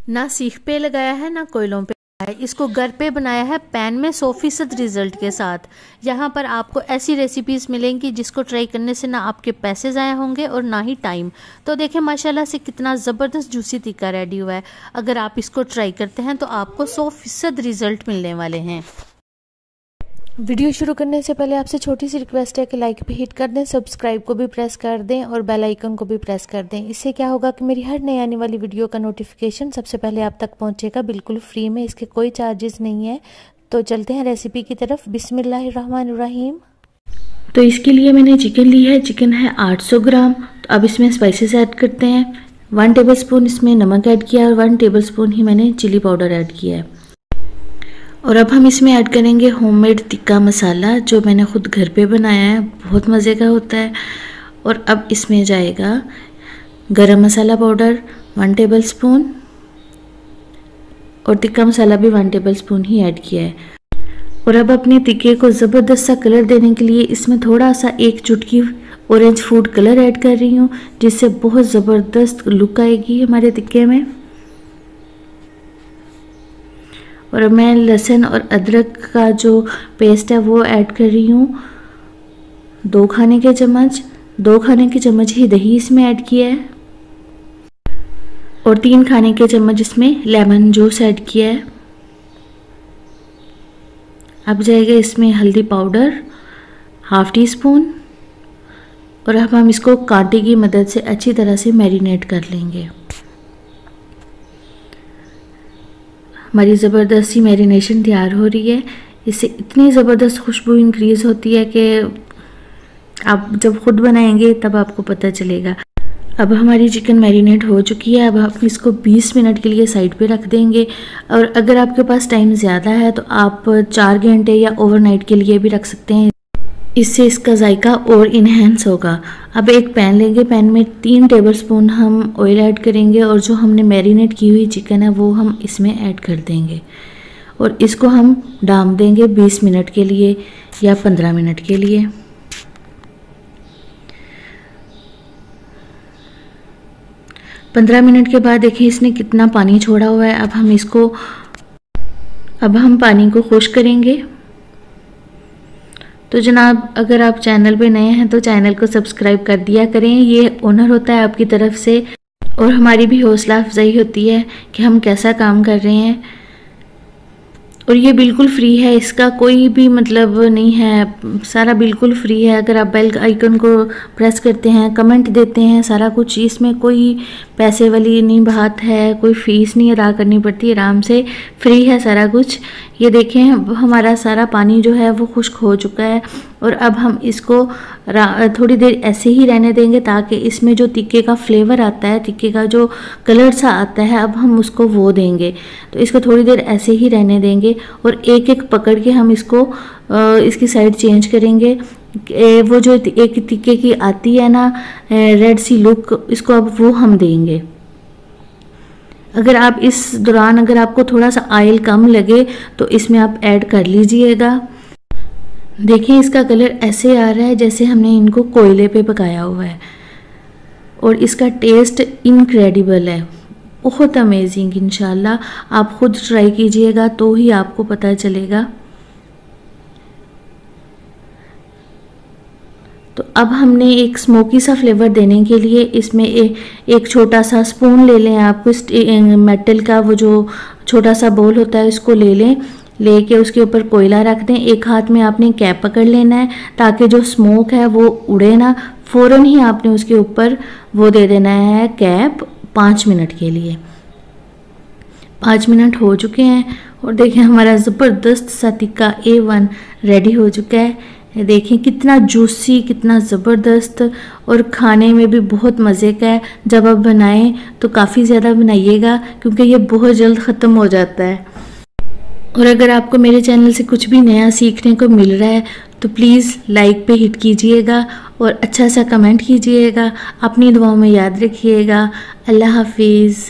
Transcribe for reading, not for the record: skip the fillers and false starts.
ना सीख पे लगाया है ना कोयलों पे लगाया है। इसको घर पे बनाया है पैन में 100% रिजल्ट के साथ। यहाँ पर आपको ऐसी रेसिपीज़ मिलेंगी जिसको ट्राई करने से ना आपके पैसे ज़ाया होंगे और ना ही टाइम। तो देखें माशाल्लाह से कितना ज़बरदस्त जूसी टिक्का रेडी हुआ है। अगर आप इसको ट्राई करते हैं तो आपको 100% रिजल्ट मिलने वाले हैं। वीडियो शुरू करने से पहले आपसे छोटी सी रिक्वेस्ट है कि लाइक पे हिट कर दें, सब्सक्राइब को भी प्रेस कर दें और बेल आइकन को भी प्रेस कर दें। इससे क्या होगा कि मेरी हर नई आने वाली वीडियो का नोटिफिकेशन सबसे पहले आप तक पहुंचेगा, बिल्कुल फ्री में, इसके कोई चार्जेस नहीं है। तो चलते हैं रेसिपी की तरफ। बिस्मिल्लाहिर्रहमानिर्रहीम। तो इसके लिए मैंने चिकन ली है, चिकन है 800 ग्राम। तो अब इसमें स्पाइसेस ऐड करते हैं। 1 टेबल स्पून इसमें नमक ऐड किया और 1 टेबल स्पून ही मैंने चिली पाउडर ऐड किया है। और अब हम इसमें ऐड करेंगे होममेड टिक्का मसाला जो मैंने खुद घर पे बनाया है, बहुत मज़े का होता है। और अब इसमें जाएगा गरम मसाला पाउडर 1 टेबल स्पून और टिक्का मसाला भी 1 टेबल स्पून ही ऐड किया है। और अब अपने टिक्के को ज़बरदस्त सा कलर देने के लिए इसमें थोड़ा सा 1 चुटकी ऑरेंज फूड कलर ऐड कर रही हूँ, जिससे बहुत ज़बरदस्त लुक आएगी हमारे टिक्के में। और मैं लहसुन और अदरक का जो पेस्ट है वो ऐड कर रही हूँ 2 खाने के चम्मच। 2 खाने के चम्मच ही दही इसमें ऐड किया है और 3 खाने के चम्मच इसमें लेमन जूस ऐड किया है। अब जाएगा इसमें हल्दी पाउडर 1/2 टीस्पून और अब हम इसको कांटे की मदद से अच्छी तरह से मैरिनेट कर लेंगे। हमारी ज़बरदस्त सी मैरिनेशन तैयार हो रही है। इससे इतनी ज़बरदस्त खुशबू इंक्रीज़ होती है कि आप जब खुद बनाएंगे तब आपको पता चलेगा। अब हमारी चिकन मैरिनेट हो चुकी है। अब हम इसको 20 मिनट के लिए साइड पे रख देंगे। और अगर आपके पास टाइम ज़्यादा है तो आप 4 घंटे या ओवरनाइट के लिए भी रख सकते हैं, इससे इसका जायका और इन्हेंस होगा। अब एक पैन लेंगे, पैन में 3 टेबल स्पून हम ऑयल ऐड करेंगे और जो हमने मैरिनेट की हुई चिकन है वो हम इसमें ऐड कर देंगे और इसको हम डाम देंगे 20 मिनट के लिए या 15 मिनट के लिए। पंद्रह मिनट के बाद देखिए इसने कितना पानी छोड़ा हुआ है। अब हम पानी को खुश्क करेंगे। तो जनाब, अगर आप चैनल पे नए हैं तो चैनल को सब्सक्राइब कर दिया करें, ये ऑनर होता है आपकी तरफ से और हमारी भी हौसला अफजाई होती है कि हम कैसा काम कर रहे हैं। और ये बिल्कुल फ्री है, इसका कोई भी मतलब नहीं है, सारा बिल्कुल फ्री है। अगर आप बेल आइकन को प्रेस करते हैं, कमेंट देते हैं, सारा कुछ, इसमें कोई पैसे वाली नहीं बात है, कोई फ़ीस नहीं अदा करनी पड़ती, आराम से फ्री है सारा कुछ। ये देखें हमारा सारा पानी जो है वो खुश्क हो चुका है और अब हम इसको थोड़ी देर ऐसे ही रहने देंगे ताकि इसमें जो टिक्के का फ्लेवर आता है, टिक्के का जो कलर सा आता है, अब हम उसको वो देंगे। तो इसको थोड़ी देर ऐसे ही रहने देंगे और एक एक पकड़ के हम इसको इसकी साइड चेंज करेंगे। वो जो एक टिक्के की आती है ना रेड सी लुक, इसको अब वो हम देंगे। अगर आप इस दौरान अगर आपको थोड़ा सा ऑयल कम लगे तो इसमें आप ऐड कर लीजिएगा। देखिए इसका कलर ऐसे आ रहा है जैसे हमने इनको कोयले पे पकाया हुआ है और इसका टेस्ट इनक्रेडिबल है, बहुत अमेजिंग। इंशाल्लाह आप खुद ट्राई कीजिएगा तो ही आपको पता चलेगा। तो अब हमने एक स्मोकी सा फ्लेवर देने के लिए इसमें एक छोटा सा स्पून ले लें। आप मेटल का वो जो छोटा सा बोल होता है इसको ले लें, लेके उसके ऊपर कोयला रख दें। एक हाथ में आपने कैप पकड़ लेना है ताकि जो स्मोक है वो उड़े ना। फ़ौरन ही आपने उसके ऊपर वो दे देना है कैप 5 मिनट के लिए। 5 मिनट हो चुके हैं और देखिए हमारा ज़बरदस्त सा टिक्का A1 रेडी हो चुका है। देखें कितना जूसी, कितना ज़बरदस्त और खाने में भी बहुत मज़े का है। जब आप बनाएं तो काफ़ी ज़्यादा बनाइएगा क्योंकि ये बहुत जल्द ख़त्म हो जाता है। और अगर आपको मेरे चैनल से कुछ भी नया सीखने को मिल रहा है तो प्लीज़ लाइक पे हिट कीजिएगा और अच्छा सा कमेंट कीजिएगा। अपनी दुआओं में याद रखिएगा। अल्लाह हाफिज़।